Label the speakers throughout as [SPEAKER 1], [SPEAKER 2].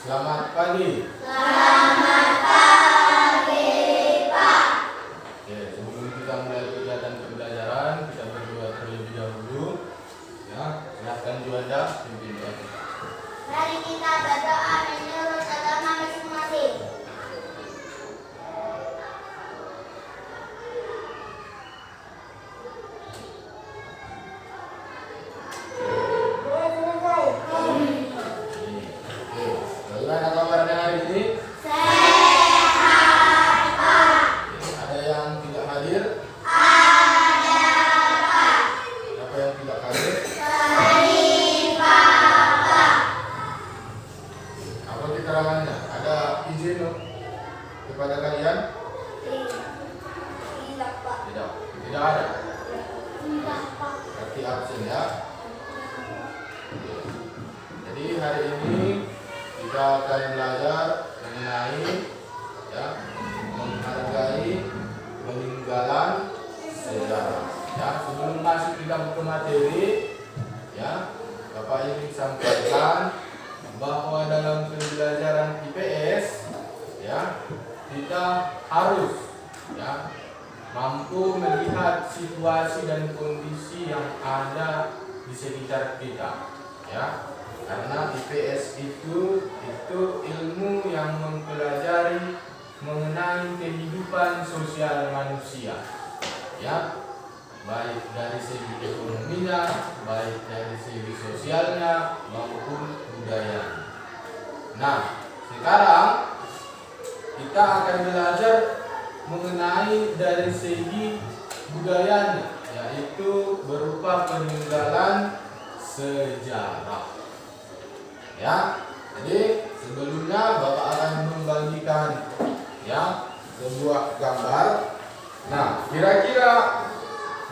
[SPEAKER 1] Selamat pagi.
[SPEAKER 2] Selamat pagi, Pak.
[SPEAKER 1] Oke, sebelum kita mulai kegiatan pembelajaran, kita berdoa terlebih dahulu. Ya, silakan Juanda pimpin doa kita.
[SPEAKER 2] Mari kita berdoa menurut agama masing-masing.
[SPEAKER 1] Bagaimana kabarnya hari ini?
[SPEAKER 2] Sehat, Pak.
[SPEAKER 1] Ada yang tidak hadir?
[SPEAKER 2] Ada, Pak.
[SPEAKER 1] Siapa yang tidak hadir?
[SPEAKER 2] Baik, Pak.
[SPEAKER 1] Apa keterangannya? Ada izin kepada kalian?
[SPEAKER 2] Tidak, Pak.
[SPEAKER 1] Tidak. Tidak ada.
[SPEAKER 2] Tidak, Pak.
[SPEAKER 1] Berarti absen ya. Jadi hari ini kita akan belajar mengenai ya, menghargai peninggalan sejarah. Ya, sebelum masuk kita ke materi, ya, Bapak ingin sampaikan bahwa dalam pembelajaran IPS, ya, kita harus ya mampu melihat situasi dan kondisi yang ada di sekitar kita, ya. Karena IPS itu ilmu yang mempelajari mengenai kehidupan sosial manusia, ya, baik dari segi ekonominya, baik dari segi sosialnya maupun budaya. Nah, sekarang kita akan belajar mengenai dari segi budayanya, yaitu berupa peninggalan sejarah. Ya, jadi sebelumnya Bapak akan membagikan ya sebuah gambar. Nah, kira-kira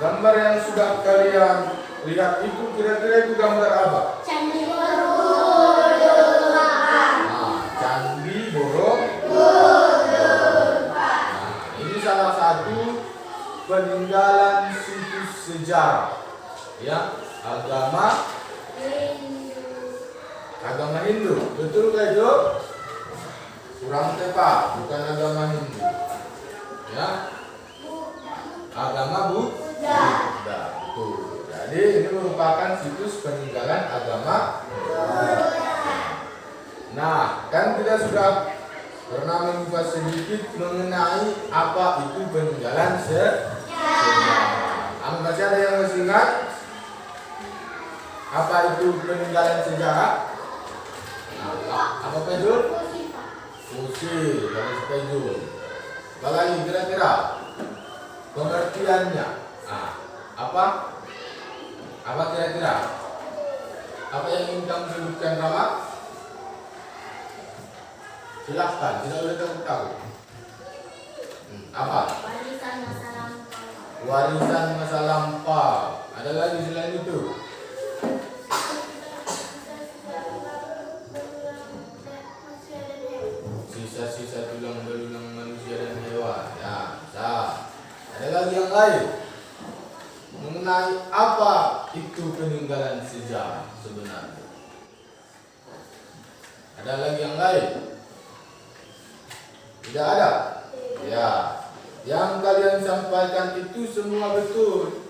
[SPEAKER 1] gambar yang sudah kalian lihat itu kira-kira itu gambar apa?
[SPEAKER 2] Candi Borobudur, Pak.
[SPEAKER 1] Nah, Candi Borobudur.
[SPEAKER 2] Pak.
[SPEAKER 1] Nah, ini salah satu peninggalan situs sejarah ya agama Hindu. Betul gak itu? Kurang tepat, bukan agama Hindu. Ya, agama Buddha. Betul. Jadi ini merupakan situs peninggalan agama Buddha. Nah, kan kita sudah pernah mengupas sedikit mengenai apa itu peninggalan sejarah. Masih ada yang masih ingat apa itu peninggalan sejarah? Apa itu? Fosil, kalau sepeda. Apa lagi kira-kira pengertiannya? Apa? Apa kira-kira? Apa yang ingin kamu sebutkan, Rama? Silahkan, tidak boleh tahu. Apa?
[SPEAKER 2] Warisan masa lampau.
[SPEAKER 1] Warisan masa lampau. Ada lagi selain itu? Sisa-sisa tulang belulang manusia dan hewan. Ya, bisa. Ada lagi yang lain mengenai apa itu peninggalan sejarah sebenarnya. Ada lagi yang lain? Tidak ada. Ya, yang kalian sampaikan itu semua betul.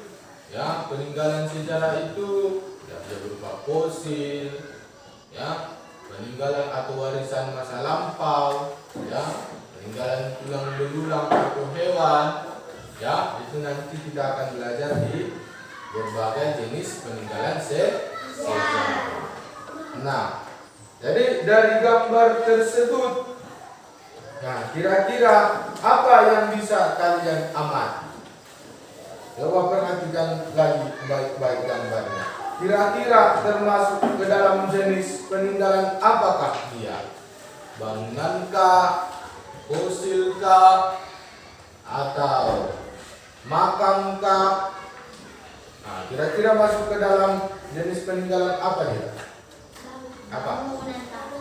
[SPEAKER 1] Ya, peninggalan sejarah itu ya, bisa berupa fosil, ya, peninggalan atau warisan masa lampau, ya, peninggalan tulang belulang atau hewan, ya, itu nanti kita akan belajar di berbagai jenis peninggalan sejarah. Nah, jadi dari gambar tersebut, nah, kira-kira apa yang bisa kalian amati? Coba perhatikan lagi baik-baik gambarnya. Kira-kira termasuk ke dalam jenis peninggalan apakah dia? Bangunankah, fosilkah, atau makamkah? Nah, kira-kira masuk ke dalam jenis peninggalan apa dia? Apa?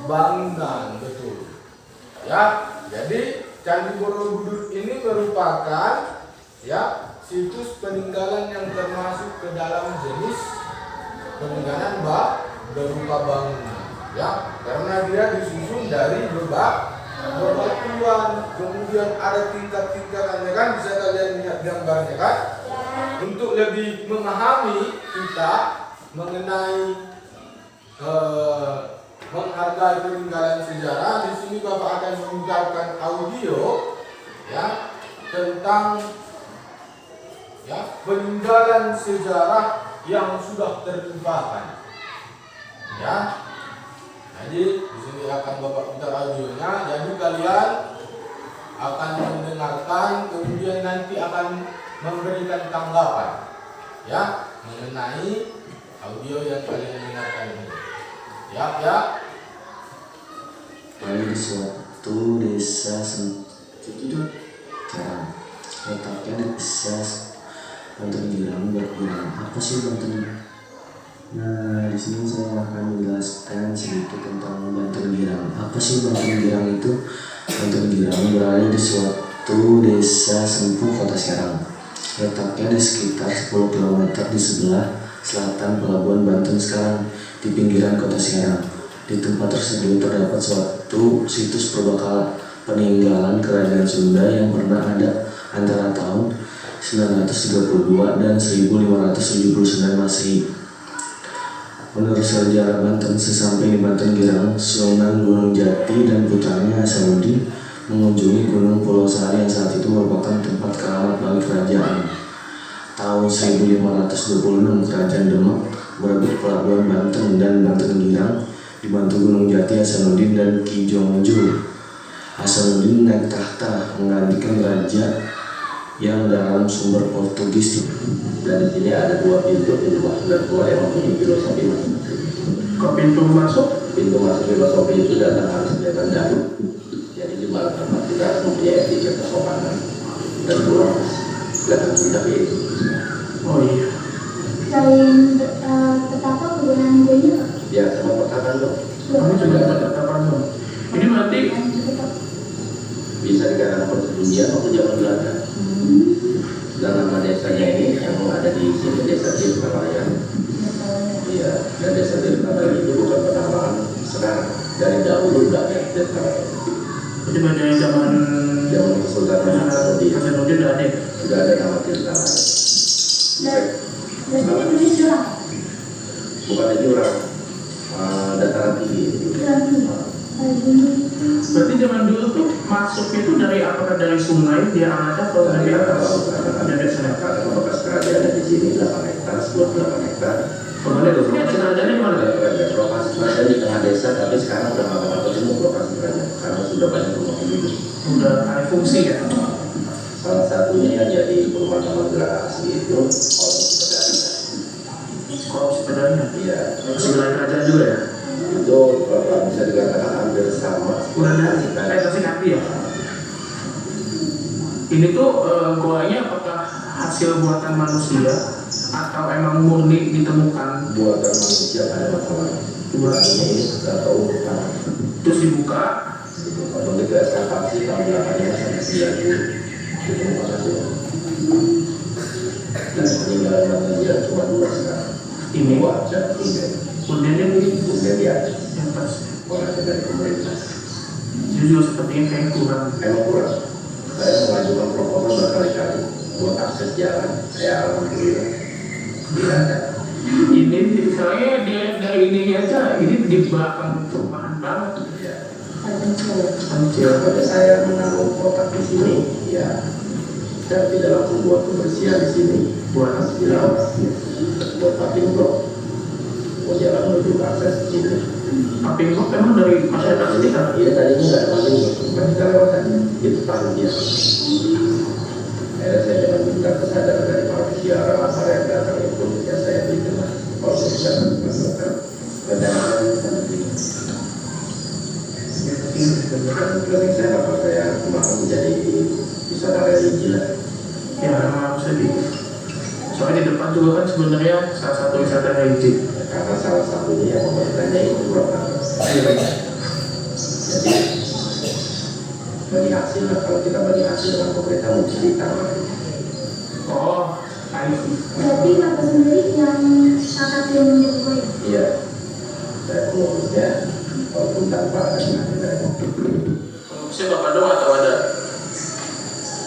[SPEAKER 1] Bangunan, betul. Ya, jadi Candi Borobudur ini merupakan ya situs peninggalan yang termasuk ke dalam jenis peninggalan berupa bangunan. Ya, karena dia disusun dari bebatuan, kemudian ada tingkat-tingkatannya kan, bisa kalian lihat gambarnya kan? Untuk lebih memahami kita mengenai menghargai peninggalan sejarah, di sini Bapak akan memutarkan audio ya tentang ya peninggalan sejarah yang sudah terlupakan. Ya. Jadi di sini akan Bapak putar audionya. Jadi kalian akan mendengarkan, kemudian nanti akan memberikan tanggapan ya mengenai audio yang kalian dengarkan ini. Ya.
[SPEAKER 3] Ada di suatu desa Carang, letaknya di desa Banten Girang berkurang. Apa sih Banten? Nah, di sini saya akan menjelaskan sedikit tentang Banten Girang. Apa sih Banten Girang itu? Banten Girang berada di suatu desa Sempu, Kota Serang. Letaknya di sekitar 10 km di sebelah selatan pelabuhan Banten sekarang, di pinggiran Kota Serang. Di tempat tersebut terdapat suatu situs purbakala peninggalan kerajaan Sunda yang pernah ada antara tahun 932 dan 1579 Masehi. Menurut sejarah Banten, sesampai di Banten Girang, Sunan Gunung Jati dan putranya Hasanuddin mengunjungi Gunung Pulau Sari yang saat itu merupakan tempat keramat bagi kerajaan. Tahun 1526, Kerajaan Demak merebut pelabuhan Banten dan Banten Girang dibantu Gunung Jati, Hasanuddin dan Ki Jongju. Hasanuddin naik tahta menggantikan raja yang dalam sumber Portugis.
[SPEAKER 4] Dan di sini ada dua pintu masuk dan keluar yang mempunyai filosofi masing-masing.
[SPEAKER 5] Kok pintu masuk?
[SPEAKER 4] Pintu masuk filosofi itu datang harus kelihatan jauh. Jadi di mana tempat kita harus mempunyai etika kesopanan dan keluar kelihatan sudah itu.
[SPEAKER 5] Oh iya.
[SPEAKER 2] Selain petapa kegunaan lainnya,
[SPEAKER 4] Ya, sama perkataan loh.
[SPEAKER 5] Kami juga ada tatapan loh. Ini berarti
[SPEAKER 4] Bisa dikatakan persetujuan waktu zaman Belanda. Dan nama desanya ini yang ada di sini Desa Tirtalayan. Iya, dan Desa Tirtalayan itu bukan penamaan sekarang. Dari dahulu udah ada Tirtalayan.
[SPEAKER 5] jadi dari zaman
[SPEAKER 4] Kesultanan Hasanuddin
[SPEAKER 5] Hasanuddin udah ada.
[SPEAKER 4] sudah ada nama Tirtalayan.
[SPEAKER 2] dan ini curang.
[SPEAKER 4] Bukan lagi orang dataran tinggi.
[SPEAKER 5] Berarti zaman dulu tuh masuk itu dari apakah dari sungai dia ada atau dari atas? Dari sungai.
[SPEAKER 4] Karena bekas kerajaan di sini 8 hektar, 28 hektar.
[SPEAKER 5] Kemana tuh? Lokasi kerajaannya mana?
[SPEAKER 4] Lokasi kerajaan di tengah desa, tapi sekarang udah nggak bakal ketemu lokasi kerajaan karena sudah banyak rumah penduduk.
[SPEAKER 5] Udah ada fungsi ya?
[SPEAKER 4] Salah satunya yang jadi perumahan taman gerasi itu kolom sepedanya.
[SPEAKER 5] Kalau sepedanya.
[SPEAKER 4] Iya,
[SPEAKER 5] Masih wilayah kerajaan juga ya?
[SPEAKER 4] itu bisa dikatakan hampir sama.
[SPEAKER 5] Udah ada kasih kaki ya? Ini tuh goanya apakah hasil buatan manusia atau emang murni ditemukan?
[SPEAKER 4] Buatan manusia ada masalah. Buatannya ini sudah tahu bukan.
[SPEAKER 5] Terus dibuka?
[SPEAKER 4] Begitu eskavasi tahun 8 sampai 90 ditemukan hasil. Dan peninggalan manusia cuma 2 sekarang.
[SPEAKER 5] Ini?
[SPEAKER 4] 2 dan 3.
[SPEAKER 5] Kemudian ini
[SPEAKER 4] Kemudian di atas
[SPEAKER 5] yang atas.
[SPEAKER 4] oleh dari pemerintah.
[SPEAKER 5] Jadi juga sepertinya kayak kurang.
[SPEAKER 4] Emang kurang. Saya mengajukan proposal berkali-kali buat akses jalan. Saya alhamdulillah tidak ada.
[SPEAKER 5] Ini misalnya dia dari ini aja, ini di belakang perumahan banget.
[SPEAKER 4] Ya.
[SPEAKER 5] Kecil.
[SPEAKER 4] Pada saya menanggung kotak di sini, ya, dan tidak langsung buat kebersihan di sini.
[SPEAKER 5] Buat
[SPEAKER 4] Harus dirawat, buat paving block, buat jalan menuju ke akses di sini.
[SPEAKER 5] Tapi kok emang dari masyarakat sekitar?
[SPEAKER 4] Iya, tadinya nggak ada paving block, cuma kita lewat aja. Itu tanah dia. Akhirnya saya dengan minta kesadaran dari para pesiara, para yang datang itu, ya saya berikan lah. Kalau saya bisa melakukan rencana dan planning saya bakal saya kembangkan menjadi wisata religi lah.
[SPEAKER 5] Ya memang harus jadi. Soalnya di depan juga kan sebenarnya salah satu wisata religi.
[SPEAKER 4] Karena salah satunya yang pemerintahnya itu kurang. Jadi bagi hasil lah, kalau kita bagi hasil dengan pemerintah mungkin ditambah.
[SPEAKER 5] Oh, I see.
[SPEAKER 2] Berarti Bapak sendiri yang sangat yang menyukai.
[SPEAKER 4] Iya, saya pengurusnya walaupun tanpa ada pengadilan.
[SPEAKER 5] Kalau saya Bapak doang atau ada?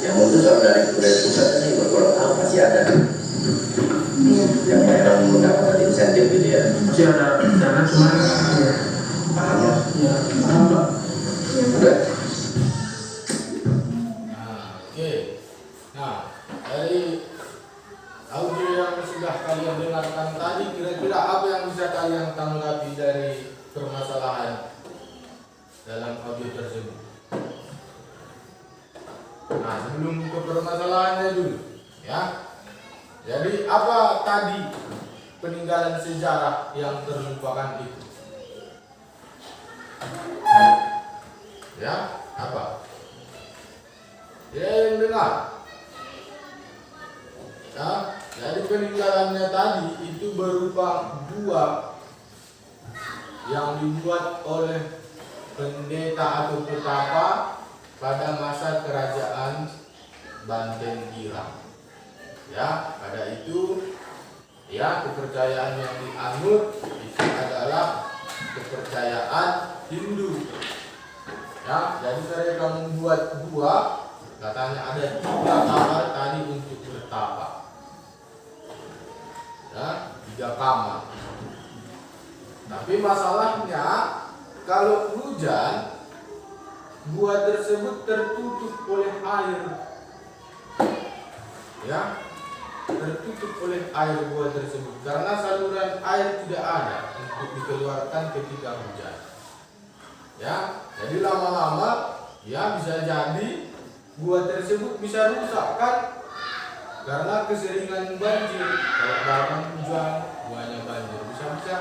[SPEAKER 4] Yang untuk kalau dari pusat ini kalau tahu pasti ada. Yang memang mendapatkan insentif gitu ya.
[SPEAKER 5] Masih ada dana cuma
[SPEAKER 4] Paham ya?
[SPEAKER 5] ya paham Pak.
[SPEAKER 4] Udah.
[SPEAKER 1] Nah, oke. Nah, dari audio yang sudah kalian dengarkan tadi, kira-kira apa yang bisa kalian tanggapi dari permasalahan dalam audio tersebut? Nah, sebelum ke permasalahannya dulu, ya. Jadi apa tadi peninggalan sejarah yang terlupakan itu? Ya, apa? Ya, yang dengar. Ya, jadi peninggalannya tadi itu berupa gua yang dibuat oleh pendeta atau petapa pada masa kerajaan Banten Girang. Ya, pada itu ya kepercayaan yang dianut itu adalah kepercayaan Hindu. Ya, jadi mereka membuat gua, katanya ada 3 kamar tadi untuk bertapa. Ya, 3 kamar. Tapi masalahnya kalau hujan, gua tersebut tertutup oleh air. Ya, tertutup oleh air gua tersebut karena saluran air tidak ada untuk dikeluarkan ketika hujan. Ya, jadi lama-lama ya bisa jadi gua tersebut bisa rusak kan karena keseringan banjir. Kalau datang hujan, guanya banjir, bisa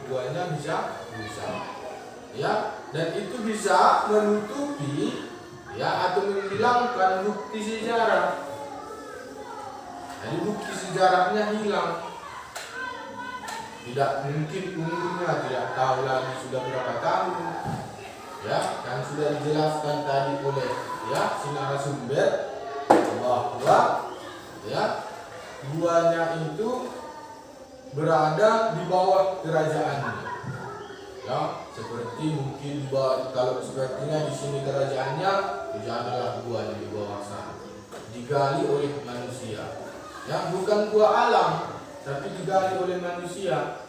[SPEAKER 1] guanya bisa rusak. Ya, dan itu bisa menutupi ya atau menghilangkan bukti sejarah. Jadi bukti sejarahnya hilang. Tidak mungkin umurnya, tidak tahu lagi sudah berapa tahun. Ya, yang sudah dijelaskan tadi oleh ya si narasumber bahwa ya guanya itu berada di bawah kerajaannya. Ya, seperti mungkin kalau sepertinya di sini kerajaannya, di sanalah guanya di bawah sana. Digali oleh manusia. Yang bukan gua alam, tapi digali oleh manusia,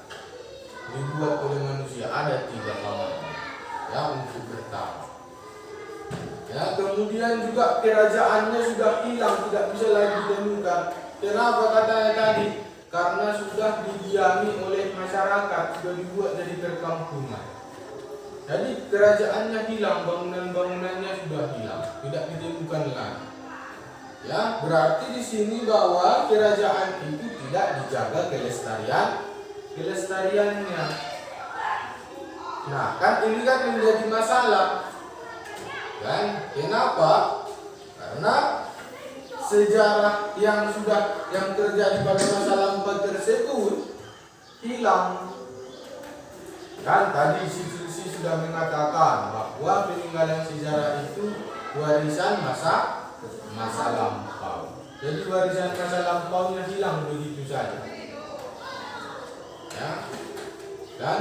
[SPEAKER 1] dibuat oleh manusia. Ada 3 kamar ya untuk bertapa. Ya, kemudian juga kerajaannya sudah hilang, tidak bisa lagi ditemukan. Kenapa katanya tadi? Karena sudah didiami oleh masyarakat, sudah dibuat jadi perkampungan. Jadi kerajaannya hilang, bangunan-bangunannya sudah hilang, tidak ditemukan lagi. Ya, berarti di sini bahwa kerajaan itu tidak dijaga kelestariannya. Nah, kan ini kan menjadi masalah. Kan? Kenapa? Karena sejarah yang terjadi pada masa lampau tersebut hilang. Kan tadi si sudah mengatakan bahwa peninggalan sejarah itu warisan masa lampau. Jadi warisan masa lampaunya hilang begitu saja. Ya. Dan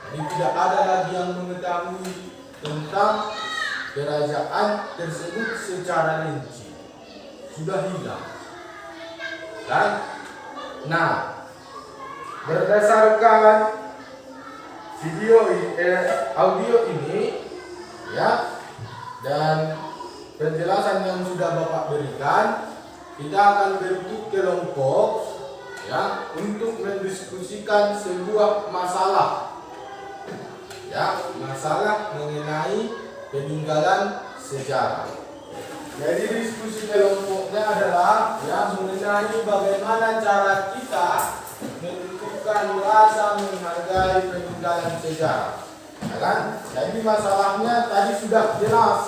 [SPEAKER 1] jadi tidak ada lagi yang mengetahui tentang kerajaan tersebut secara rinci. Sudah hilang. Dan nah, berdasarkan audio ini ya, dan penjelasan yang sudah Bapak berikan, kita akan bentuk kelompok ya untuk mendiskusikan sebuah masalah. Ya, masalah mengenai peninggalan sejarah. Jadi diskusi kelompoknya adalah ya mengenai bagaimana cara kita menentukan rasa menghargai peninggalan sejarah. Ya kan? Jadi masalahnya tadi sudah jelas.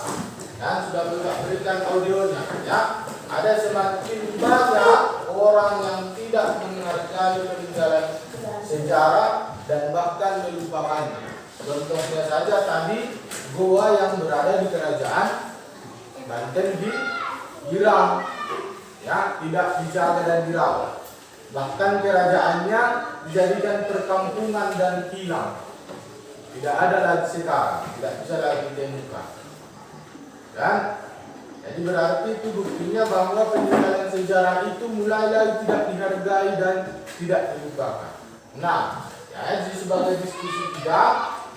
[SPEAKER 1] Dan sudah berikan audionya ya. Ada semakin banyak orang yang tidak menghargai peninggalan sejarah dan bahkan melupakannya. Contohnya saja tadi goa yang berada di kerajaan Banten di Girang ya, tidak dijaga dan dirawat. Bahkan kerajaannya dijadikan perkampungan dan hilang. tidak ada lagi sekarang, tidak bisa lagi ditemukan. Dan jadi berarti itu buktinya bahwa peninggalan sejarah itu mulai tidak dihargai dan tidak dilupakan. Nah, jadi sebagai diskusi kita,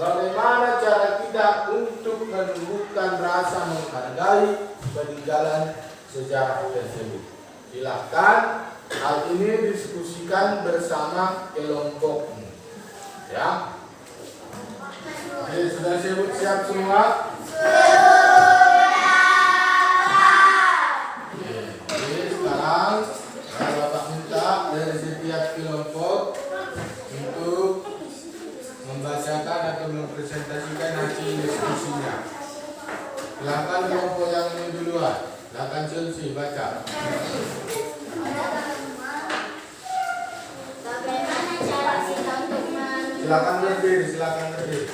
[SPEAKER 1] bagaimana cara kita untuk menumbuhkan rasa menghargai peninggalan sejarah tersebut? Silakan hal ini diskusikan bersama kelompokmu. Ya. Oke, sudah siap semua? Oke, sekarang Bapak minta dari setiap kelompok untuk membacakan atau mempresentasikan hasil diskusinya. Silakan kelompok yang ini duluan. Silakan Chelsea baca.
[SPEAKER 2] Bagaimana cara kita untuk
[SPEAKER 1] Silakan berdiri.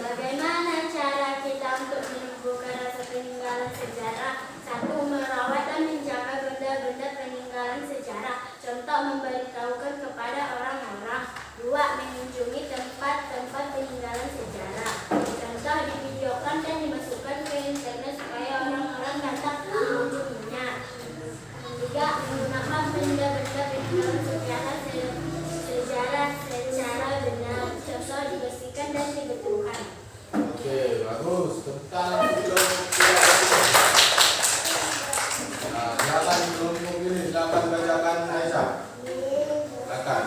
[SPEAKER 2] Bagaimana cara kita untuk menumbuhkan rasa peninggalan sejarah? 1. Merawat dan menjaga benda-benda peninggalan sejarah. Contoh, memberitahukan kepada orang-orang. 2. Mengunjungi tempat-tempat peninggalan sejarah. Contoh, divideokan dan dimasukkan ke internet supaya orang-orang datang mengunjunginya. 3. Menggunakan benda-benda peninggalan sejarah secara benar. Contoh, dibersihkan dan dibetulkan.
[SPEAKER 1] Oke, bagus. Tentang kelompok silakan kelompok ini, silakan bacakan Aisyah. Silakan.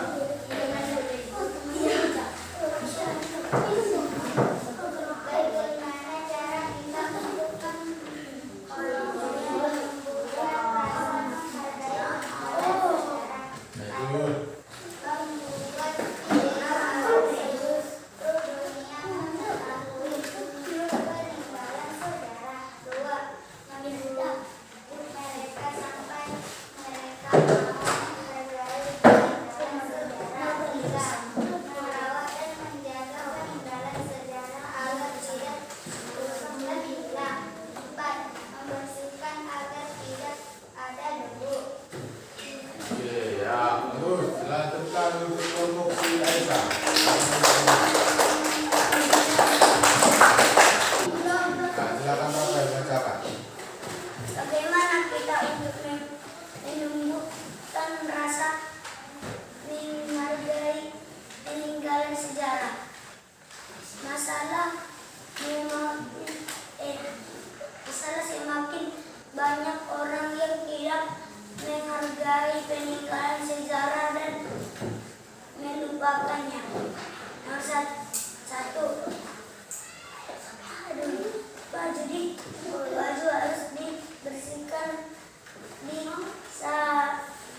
[SPEAKER 2] Bagaimana cara kita menumbuhkan Bagaimana kita untuk menumbuhkan rasa menghargai peninggalan sejarah? Masalah semakin banyak orang yang tidak menghargai peninggalan sejarah dan melupakannya. Nomor 1. Baju harus dibersihkan,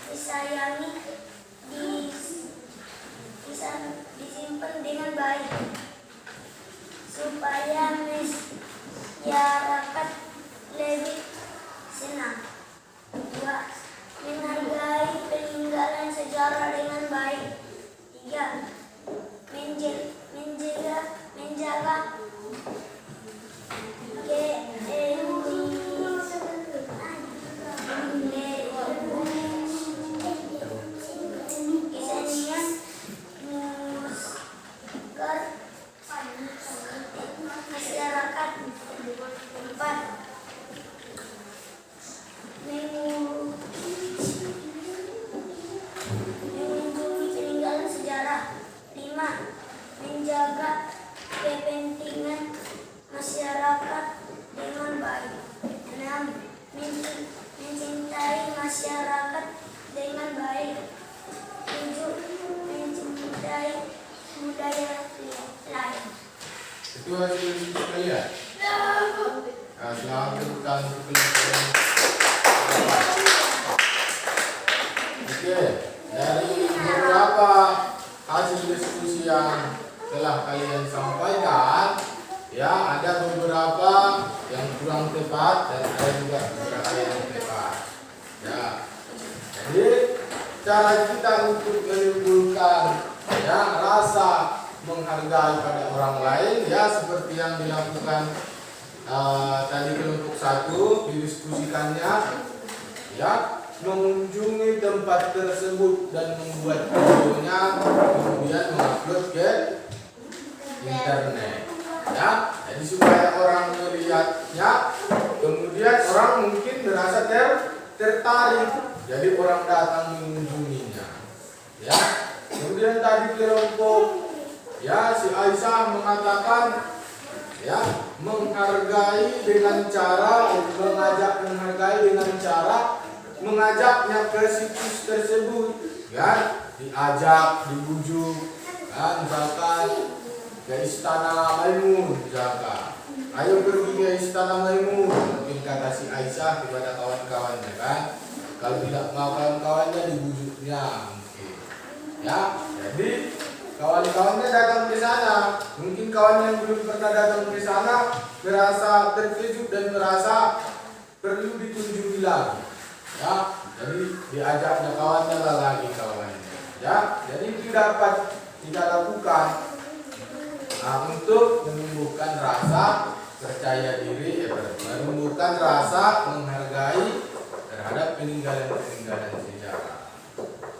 [SPEAKER 2] disayangi, disimpan dengan baik supaya masyarakat lebih senang. 2. Menghargai peninggalan sejarah dengan baik. 3. Menjaga kesenian masyarakat. 4. Mengunjungi peninggalan sejarah. 5. Menjaga kepentingan masyarakat dengan baik. 6. Mencintai masyarakat dengan baik. 7. Mencintai budaya lain.
[SPEAKER 1] Itu hasil diskusi kalian. Selamat tentang kelompok. Oke, dari beberapa hasil diskusi yang telah kalian sampaikan, ya ada beberapa yang kurang tepat dan ada juga beberapa yang tepat. Ya, jadi cara kita untuk menimbulkan ya rasa menghargai pada orang lain, ya seperti yang dilakukan tadi kelompok 1 didiskusikannya, ya mengunjungi tempat tersebut dan membuat videonya, kemudian mengupload ke internet. Ya, jadi supaya orang melihatnya, kemudian orang mungkin merasa tertarik, jadi orang datang mengunjunginya. Ya, kemudian tadi kelompok ya si Aisyah mengatakan ya menghargai dengan cara mengajaknya ke situs tersebut, ya diajak, dibujuk, ya, misalkan ke Istana Maimun, misalkan ayo pergi ke Istana Maimun, mungkin kata si Aisyah kepada kawan-kawannya kan. Kalau tidak mau kawan-kawannya dibujuknya mungkin. Ya, jadi kawan-kawannya datang ke sana. Mungkin kawan yang belum pernah datang ke sana merasa terkejut dan merasa perlu dikunjungi lagi. Ya, jadi diajaknya kawannya lagi kawannya. Ya, jadi itu dapat kita lakukan. Nah, untuk menumbuhkan rasa percaya diri, menumbuhkan rasa menghargai terhadap peninggalan-peninggalan sejarah.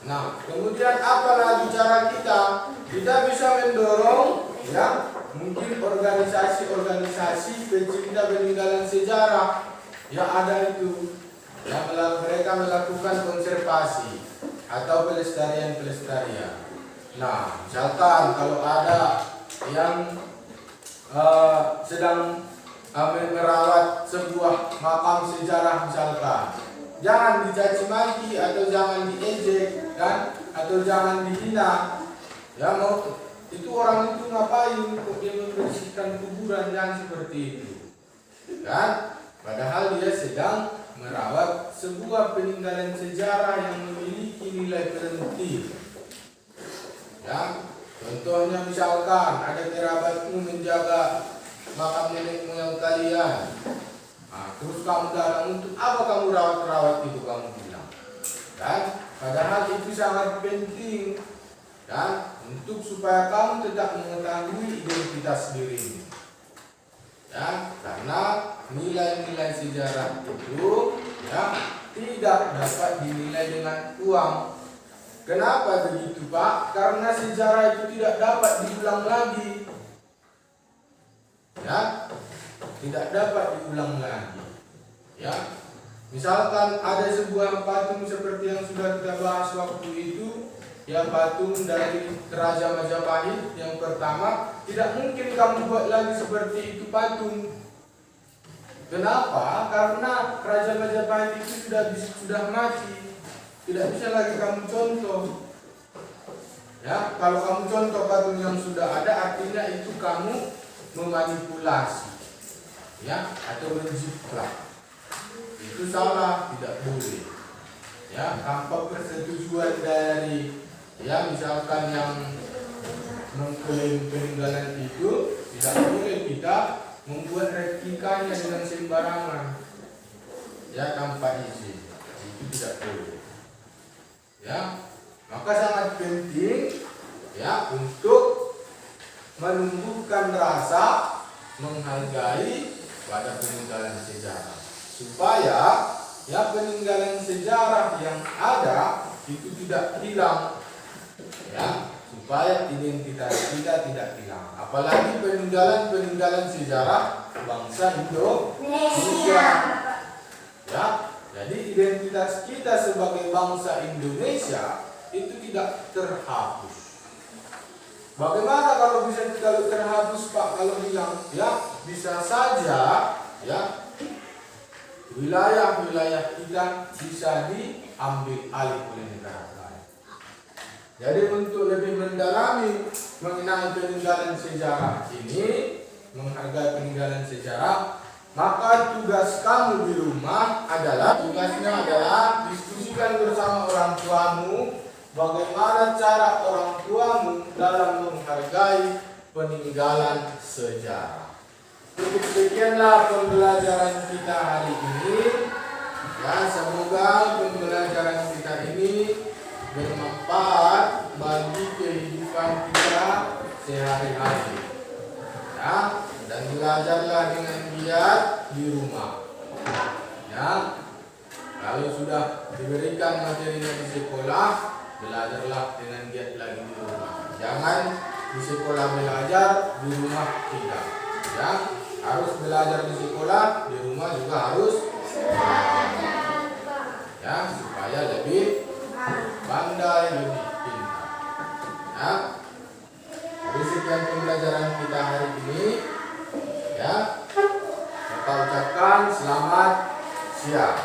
[SPEAKER 1] Nah, kemudian apa lagi cara kita? Kita bisa mendorong ya mungkin organisasi-organisasi pecinta peninggalan sejarah yang ada itu, yang mereka melakukan konservasi atau pelestarian. Nah, misalkan kalau ada yang sedang merawat sebuah makam sejarah misalkan, jangan dicaci maki atau jangan diejek kan, atau jangan dihina. Ya mau itu orang itu ngapain kok dia membersihkan kuburan, yang seperti itu kan, padahal dia sedang merawat sebuah peninggalan sejarah yang memiliki nilai penting. Ya, contohnya misalkan ada kerabatmu menjaga makam nenek moyang kalian. Nah, terus kamu datang, untuk apa kamu rawat-rawat itu, kamu bilang kan, padahal itu sangat penting dan untuk supaya kamu tetap mengetahui identitas dirimu. Ya, karena nilai-nilai sejarah itu ya tidak dapat dinilai dengan uang. Kenapa begitu, Pak? Karena sejarah itu tidak dapat diulang lagi. Ya, tidak dapat diulang lagi. Ya, misalkan ada sebuah patung seperti yang sudah kita bahas waktu itu, ya patung dari Raja Majapahit yang pertama, tidak mungkin kamu buat lagi seperti itu patung. Kenapa? Karena Raja Majapahit itu sudah mati, tidak bisa lagi kamu contoh. Ya, kalau kamu contoh patung yang sudah ada, artinya itu kamu memanipulasi, ya, atau menjiplak. Itu salah, tidak boleh. Ya, tanpa persetujuan dari ya misalkan yang mengklaim peninggalan itu, tidak boleh kita membuat replikanya dengan sembarangan, ya tanpa izin. Itu tidak boleh. Ya, maka sangat penting ya untuk menumbuhkan rasa menghargai pada peninggalan sejarah, supaya ya peninggalan sejarah yang ada itu tidak hilang, ya, supaya identitas kita tidak hilang. Apalagi peninggalan sejarah bangsa Indonesia. Ya, jadi identitas kita sebagai bangsa Indonesia itu tidak terhapus. Bagaimana kalau terhapus, Pak? Kalau bilang ya bisa saja ya wilayah-wilayah kita bisa diambil alih oleh negara lain. Jadi untuk lebih mendalami mengenai peninggalan sejarah ini, menghargai peninggalan sejarah, maka tugas kamu di rumah tugasnya adalah diskusikan bersama orang tuamu bagaimana cara orang tuamu dalam menghargai peninggalan sejarah. Cukup sekianlah pembelajaran kita hari ini. Ya, semoga pembelajaran kita ini bermanfaat bagi kehidupan kita sehari-hari. Ya, dan belajarlah dengan giat di rumah. Ya, kalau sudah diberikan materinya di sekolah, belajarlah dengan giat lagi di rumah. Jangan di sekolah belajar, di rumah tidak. Ya, harus belajar di sekolah, di rumah juga harus belajar. Ya, supaya lebih pandai, lebih pintar. Ya, jadi sekian pembelajaran kita hari ini. Ya, kita ucapkan selamat siang.